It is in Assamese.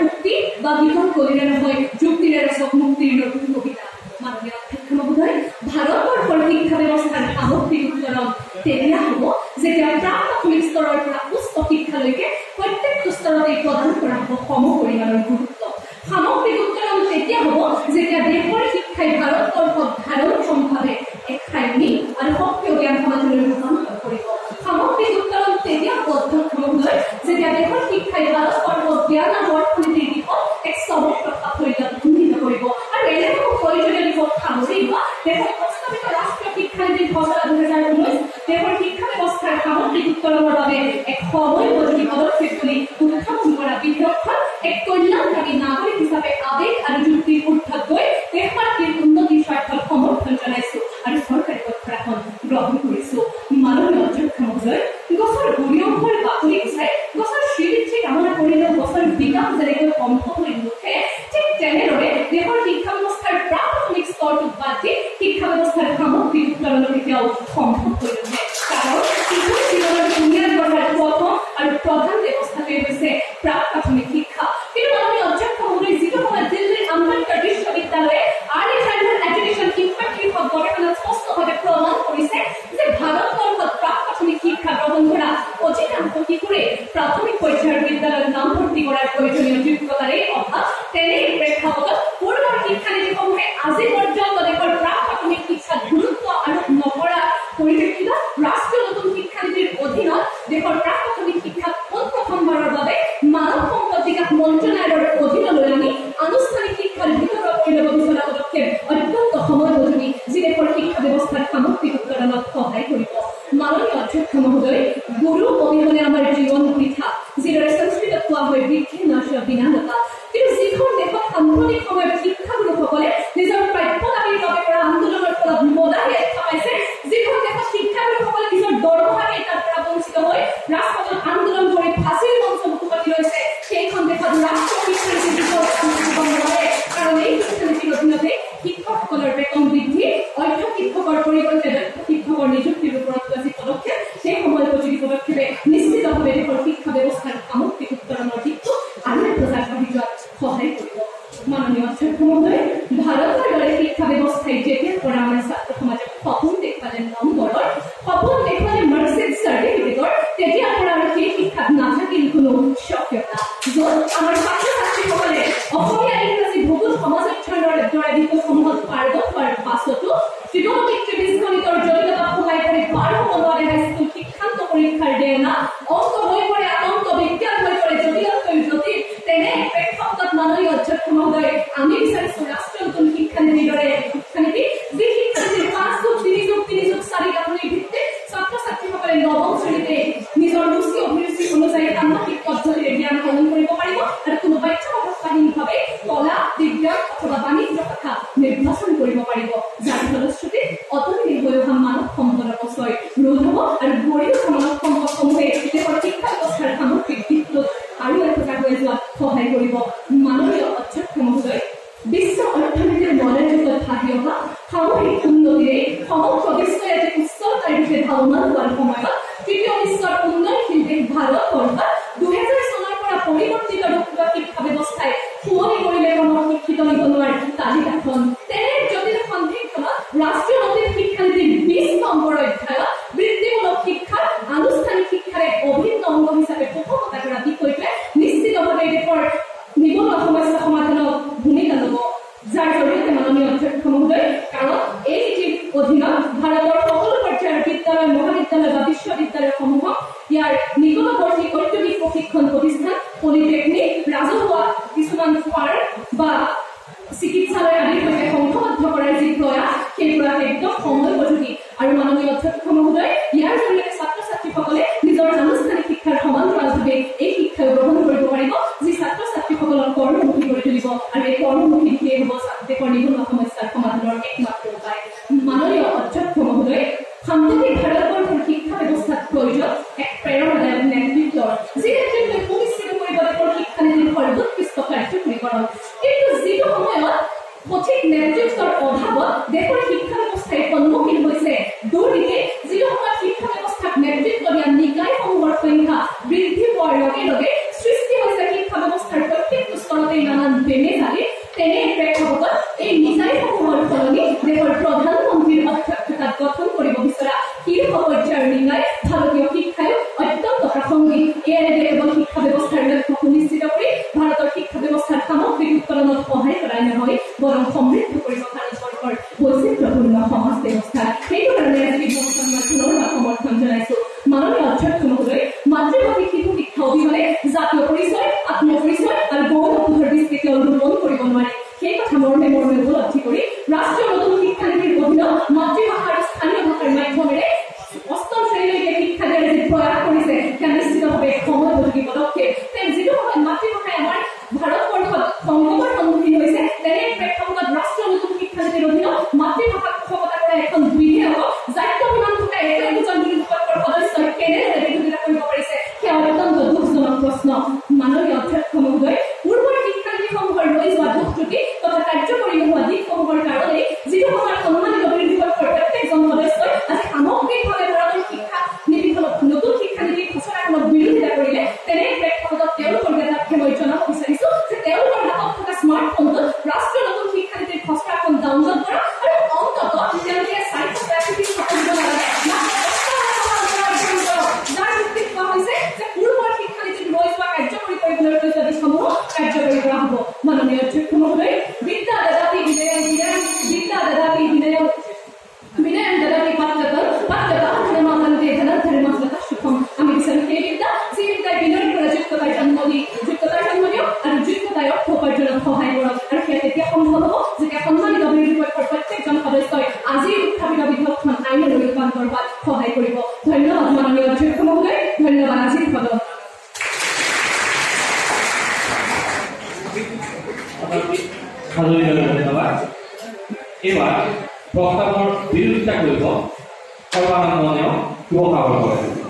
উক্তি বা বিতং কলিৰে নহয় যুক্তিৰে ৰচক মুক্তিৰ নতুন কবিতা। মাননীয় অধ্যক্ষ মহোদয়, ভাৰতবৰ্ষৰ শিক্ষা ব্যৱস্থাৰ সামগ্ৰিক উত্তৰণ তেতিয়া হ'ব যেতিয়া প্ৰাথমিক স্তৰৰ পৰা উচ্চ শিক্ষালৈকে প্ৰত্যেকটো স্তৰতে প্ৰদান কৰা হ'ব সম পৰিমাণৰ গুৰুত্ব। সামগ্ৰিক উত্তৰণ তেতিয়া হ'ব যেতিয়া দেশৰ শিক্ষাই ভাৰতবৰ্ষক ধাৰণক্ষমভাৱে এক শাৰীনি আৰু সক্ৰিয় জ্ঞান সমাজলৈ ৰূপান্তৰ কৰিব। সামগ্ৰিক উত্তৰণ তেতিয়া হ'ব অধ্যক্ষ মহোদয় যেতিয়া দেশৰ শিক্ষাই ভাৰতবৰ্ষক জ্ঞান আৰু অৰ্থনীতিৰ দিশত এক চমক সাফল্যত উন্নীত কৰিব আৰু এনেকুৱা প্ৰয়োজনীয় দিশত সামৰি লোৱা দেশৰ প্ৰস্তাৱিত ৰাষ্ট্ৰীয় শিক্ষানীতিৰ খচৰা 2019 দেশৰ শিক্ষা ব্যৱস্থাৰ সামগ্ৰিক উত্তৰণৰ বাবে এক সময়োপযোগী পদক্ষেপ বুলি উত্থাপন কৰা বিধেয়কখন এক কল্যাণকামী নাগৰিক হিচাপে আৱেগ আৰু যুক্তিৰ ঊৰ্ধত গৈ দেশবাসীৰ উন্নতিৰ স্বাৰ্থত সমৰ্থন জনাইছো আৰু চৰকাৰী পক্ষৰ এখন গ্ৰহণ কৰিছো। মাননীয় অধ্যক্ষ মহোদয়, গছৰ গুৰি অংশৰ বাকলি গুচাই গছৰ শ্ৰীবৃদ্ধি কামনা কৰিলেও গছৰ বিকাশ যেনেকৈ সম্ভৱ হৈ নুঠে, ঠিক তেনেদৰে দেশৰ শিক্ষা ব্যৱস্থাৰ প্ৰাথমিক স্তৰটোক বাদ দি শিক্ষা ব্যৱস্থাৰ সামগ্ৰিক উত্তৰণ কেতিয়াও সম্ভৱ হৈ নুঠে। কাৰণ শিশুৰ জীৱনৰ বুনিয়াদ গঢ়াৰ প্ৰথম আৰু প্ৰধান ব্যৱস্থাটোৱে হৈছে প্ৰাথমিক শিক্ষা। কিন্তু মাননীয় অধ্যক্ষ মহোদয়, যিটো সময়ত দিল্লীৰ আম্বেদকাৰ বিশ্ববিদ্যালয়ে আৰ্লি চাইল্ডহুড এডুকেশ্যন ইম্পেক্ট শীৰ্ষক গৱেষণাত স্পষ্টভাৱে প্ৰমাণ কৰিছে যে ভাৰতবৰ্ষত প্ৰাথমিক শিক্ষা গ্ৰহণ কৰা অধিকাংশ শিশুৰে প্ৰাথমিক পৰ্যায়ৰ বিদ্যালয়ত নামভৰ্তি কৰাৰ প্ৰয়োজনীয় যোগ্যতাৰে অভাৱ। তেনে প্ৰেক্ষাপটত পূৰ্বৰ শিক্ষানীতিসমূহে আজি পৰ্যন্ত দেশৰ প্ৰাথমিক শিক্ষাত গুৰুত্ব আৰোপ নকৰা পৰিপ্ৰেক্ষিতত ৰাষ্ট্ৰীয় নতুন শিক্ষানীতিৰ অধীনত দেশৰ প্ৰাথমিক শিক্ষাত প্ৰথমবাৰৰ বাবে মানৱ সম্পদ বিকাশ মন্ত্ৰালয়ৰ অধীনলৈ আনি আনুষ্ঠানিক শিক্ষাৰ ভিতৰত কৰি ল'ব বিচৰা পদক্ষেপ অত্যন্ত সময়োপযোগী, যি দেশৰ শিক্ষা ব্যৱস্থাৰ সামগ্ৰিক উত্তৰণত সহায় কৰিব। মাননীয় অধ্যক্ষ মহোদয়, গুৰু অবিহনে আমাৰ জীৱন বৃথা, যিদৰে সংস্কৃতত কোৱা হয় বৃদ্ধি নাশ বিনাশতা। কিন্তু যিখন দেশত সাম্প্ৰতিক সময়ত শিক্ষাগুৰুসকলে নিজৰ প্ৰাপ্য দাবীৰ বাবে কৰা আন্দোলনৰ ফলত মদাহী দেখা পাইছে, যিখন দেশত শিক্ষাগুৰুসকলে নিজৰ দৰমহা কেইটাৰ পৰা বঞ্চিত হৈ ৰাজপথত আন্দোলন কৰি ফাঁচীৰ মঞ্চ মুখপাতি লৈছে, সেইখন দেশত ৰাষ্ট্ৰীয় শিক্ষানীতিৰ বিষয়ত দিব নোৱাৰে। কাৰণ এই শিক্ষানীতিৰ অধীনতে শিক্ষকসকলৰ বেতন বৃদ্ধি, অধ্য শিক্ষকৰ পৰিৱৰ্তে দক্ষ শিক্ষকৰ নিযুক্তিৰ ওপৰত লোৱা যি পদক্ষেপ, সেই সময়োপযোগী পদক্ষেপে নিশ্চিতভাৱে দেশৰ শিক্ষা ব্যৱস্থাৰ সামগ্ৰিক উত্তৰণৰ দিশটো আৰু এক প্ৰচাৰ কৰি যোৱাত সহায় কৰিব। মাননীয় অধ্যক্ষ মহোদয়, ভাৰতৰ দৰে শিক্ষা ব্যৱস্থাই যেতিয়াৰ পৰা আমাৰ ছাত্ৰ সমাজক সপোন দেখুৱালে নম্বৰৰ, সপোন দেখুৱালে মাৰ্কশ্বিট চাৰ্টিফিকেটৰ, তেতিয়াৰ পৰা আৰু সেই শিক্ষাত নাথাকিল কোনো স্বকীয়তা, য'ত আমাৰ ছাত্ৰ ছাত্ৰীসকলে অসমীয়া, ইংৰাজী, ভূগোল, সমাজ অধ্যয়নৰ দৰে বিষয়সমূহত পাৰ্গত হোৱাৰ পাছতো ত্ৰিকোণমিতি বীজগণিতৰ জটিলতা সোমাই পৰি পাৰ হ'ব নোৱাৰে হাইস্কুল শিক্ষান্ত পৰীক্ষাৰ দেওনা, অংক হৈ পৰে আতংক, বিজ্ঞান হৈ পৰে জটিলতকৈ জটিল। তেনে প্ৰেক্ষাপটত মাননীয় অধ্যক্ষ মহোদয়, আমি বিচাৰিছো ৰাষ্ট্ৰীয় নতুন শিক্ষানীতিৰ দৰে শিক্ষানীতি, যি শিক্ষানীতিৰ 5+3+3+4 গাঁথনিৰ ভিত্তিত ছাত্ৰ ছাত্ৰীসকলে নৱম শ্ৰেণীতে নিজৰ ৰুচি অভিৰুচি অনুযায়ী ষান্মাসিক পদ্ধতিৰে জ্ঞান আহৰণ কৰিব পাৰিব আৰু কোনো বাধ্যবাধকতাহীনভাৱে কলা, বিজ্ঞান অথবা বাণিজ্য শাখা নিৰ্বাচন কৰিব পাৰিব, যাৰ ফলশ্ৰুতিত অতদিনে হৈ অহা মানৱ সম্পদৰ অপচয় ৰোধ হ'ব আৰু গঢ়ি উঠা মানৱ সম্পদসমূহে দেশৰ শিক্ষা ব্যৱস্থাৰ সামগ্ৰিক দিশটোত আৰু একোটা হৈ যোৱাত সহায় কৰিব। মাননীয় অধ্যক্ষ মহোদয়, বিশ্ব অৰ্থনীতিৰ মডেল যুগত ভাবি অহা সামৰিক উন্নতিৰে সমগ্ৰ বিশ্বই আজি উচ্চতাৰ দিশে ধাৱমান হোৱাৰ সময়ত তৃতীয় বিশ্বৰ উন্নয়নশীল দেশ ভাৰতবৰ্ষত 2000 চনৰ পৰা পৰিৱৰ্তিত ৰূপ লোৱা শিক্ষা ব্যৱস্থাই শুৱনি কৰিলে শিক্ষিত নিবনুৱাৰ তালিকাখন। তেনে জটিল সন্ধিক্ষণত ৰাষ্ট্ৰীয় নতুন শিক্ষানীতিৰ 20 নম্বৰ অধ্যায়ত বৃত্তিমূলক শিক্ষাৰ আনুষ্ঠানিক শিক্ষাৰে অভিন্ন অংগ হিচাপে পোষকতা কৰা বিষয়টোৱে নিশ্চিতভাৱে দেশৰ নিবনুৱা সমস্যা সমাধানত ভূমিকা ল'ব, যাৰ জৰিয়তে মাননীয় অধ্যক্ষ মহোদয়, কাৰণ এই নীতিৰ অধীনত ভাৰতৰ সকলো পৰ্যায়ৰ বিদ্যালয়, মহাবিদ্যালয় বা বিশ্ববিদ্যালয়সমূহক ইয়াৰ নিকটৱৰ্তী ঔদ্যোগিক প্ৰশিক্ষণ প্ৰতিষ্ঠান, পলিটেকনিক, ৰাজহুৱা কিছুমান ফাৰ্ম বা চিকিৎসালয় আদিৰ সৈতে সংঘবদ্ধ কৰাৰ যি প্ৰয়াস, সেই প্ৰয়াস একদম সময়োপযোগী। আৰু মাননীয় অধ্যক্ষ মহোদয়, ইয়াৰ জৰিয়তে ছাত্ৰ ছাত্ৰীসকলে নিজৰ আনুষ্ঠানিক শিক্ষাৰ সমান্তৰালভাৱে এই শিক্ষা গ্ৰহণ কৰিব পাৰিব, যি ছাত্ৰ ছাত্ৰীসকলক কৰ্মমুখী কৰি তুলিব আৰু এই কৰ্মমুখী দিশেই হ'ব দেশৰ নিবনুৱা সমস্যাৰ সমাধানৰ একমাত্ৰ উপায়। মাননীয় অধ্যক্ষ মহোদয়, সাম্প্ৰতিক ভাৰতবৰ্ষৰ শিক্ষা ব্যৱস্থাত প্ৰয়োজন এক প্ৰেৰণাদায়ক নেতৃত্বৰ, যি নেতৃত্বই সুনিশ্চিত কৰিব দেশৰ শিক্ষানীতিৰ সৰ্বোৎকৃষ্ট কাৰ্যকৰীকৰণ। কিন্তু যিটো সময়ত সঠিক নেতৃত্বৰ অভাৱত দেশৰ শিক্ষা ব্যৱস্থাই সন্মুখীন হৈছে দুৰ্নীতি, যিটো সময়ত শিক্ষা ব্যৱস্থাক নেতৃত্ব দিয়া নিকায়সমূহৰ সংখ্যা বৃদ্ধি পোৱাৰ লগে লগে সৃষ্টি হৈছে শিক্ষা ব্যৱস্থাৰ প্ৰত্যেকটো স্তৰত তেনে প্ৰেক্ষাপটত এই নিকায়সমূহৰ সলনি দেশৰ প্ৰধানমন্ত্ৰীৰ অধ্যক্ষতাত গঠন কৰিব বিচৰা শীৰ্ষ পৰ্যায়ৰ নিকায় ভাৰতীয় শিক্ষায়ো অত্যন্ত প্ৰাসংগিক। এয়াৰে কেৱল শিক্ষা ব্যৱস্থাৰ লক্ষ্য সুনিশ্চিত কৰি ভাৰতৰ শিক্ষা ব্যৱস্থাৰ সামগ্ৰিক উৎপাদনত সহায় কৰাই নহয়, বৰং সমৃদ্ধ কৰিব ভাৰতবৰ্ষৰ বৈচিত্ৰ্যপূৰ্ণ সমাজ ব্যৱস্থা। সেইটো কাৰণে আজি পুনৰবাৰ সমৰ্থন জনাইছো। মাননীয় অধ্যক্ষ মহোদয়, মাতৃভাষী শিশু শিক্ষা অবিহনে জাতীয় পৰিচয়, আত্মপৰিচয় আৰু গৌৰৱবোধৰ দৃষ্টিকে অনুধাৱন কৰিব নোৱাৰি। সেই কথা মৰ্মে উপলব্ধি কৰি ৰাষ্ট্ৰীয় নতুন শিক্ষানীতিৰ অধীনত মাতৃভাষা আৰু স্থানীয় ভাষাৰ মাধ্যমেৰে অষ্টম শ্ৰেণীলৈকে শিক্ষা দিয়াৰ যি প্ৰয়াস কৰিছে সেয়া নিশ্চিতভাৱে সময়োপযোগী পদক্ষেপ। যিটো সময়ত মাতৃভাষাই আমাৰ ভাৰতবৰ্ষত সংকটৰ সন্মুখীন হৈছে, তেনে প্ৰেক্ষাপটত ৰাষ্ট্ৰীয় নতুন শিক্ষানীতিৰ অধীনত মাতৃভাষাক পোষকতা কৰা এখন বিধেয়ক দায়িত্ববিমান থকা একজন বিৰোধী পক্ষৰ সদস্যই কেনেদৰে বিৰোধিতা কৰিব পাৰিছে সেয়া অত্যন্ত দুখজনক প্ৰশ্ন। মাননীয় অধ্যক্ষ মহোদয়, পূৰ্বৰ শিক্ষানীতিসমূহৰ ৰৈ যোৱা দুখ ত্ৰুটি তথা কাৰ্যকৰী নোহোৱা দিশসমূহৰ কাৰণেই যিটো সময়ত সন্মানিত বিৰোধী পক্ষৰ প্ৰত্যেকজন সদস্যই আজি সামগ্ৰিকভাৱে ভাৰতৰ শিক্ষা নীতিখনক নতুন শিক্ষানীতিৰ খচৰাখনক বিৰোধিতা কৰিলে, তেনে প্ৰেক্ষাপটত তেওঁলোকৰ নেতাকে মই জনাব বিচাৰিছো যে তেওঁলোকৰ হাতত থকা স্মাৰ্টফোনটোত ৰাষ্ট্ৰীয় নতুন শিক্ষানীতিৰ খচৰাখন ডাউনলোড কৰা আৰু অন্ততঃ তেওঁলোকে চাইট প্ৰাকৃতিক দিব নালাগে। যাৰ ভিত্তিত কোৱা হৈছে যে পূৰ্বৰ শিক্ষানীতিত ৰৈ যোৱা কাৰ্যকৰী কৰিবলৈ ৰৈ যোৱা দিশসমূহ কাৰ্যকৰী কৰা হ'ব। মাননীয় অধ্যক্ষ মহোদয়, বিদ্যা দদাতি বিনয়ম দদাতি পাঠ্যতা ধৰ্মান্তৰে সুখম। আমি বিচাৰো সেই বিদ্যা যি বিদ্যাই বিনয়ৰ পৰা যোগ্যতাৰ জন্ম দিয়ক আৰু যোগ্যতাৰ অৰ্থ উপাৰ্জনত সহায় কৰক। আৰু সেয়া তেতিয়া সম্ভৱ হ'ব যেতিয়া সন্মানিত বিৰোধী পক্ষৰ প্ৰত্যেকজন সদস্যই আজি উত্থাপিত বিধেয়কখন আইনলৈ ৰূপান্তৰ হোৱাত সহায় কৰিব। ধন্যবাদ মাননীয় অধ্যক্ষ মহোদয়, ধন্যবাদ আজিৰ সদন। ধন্যবাদ। এবাৰ প্ৰস্তাবৰ বিৰোধিতা কৰব সৰ্বানন্দনীয় শুভকামনা কৰেন।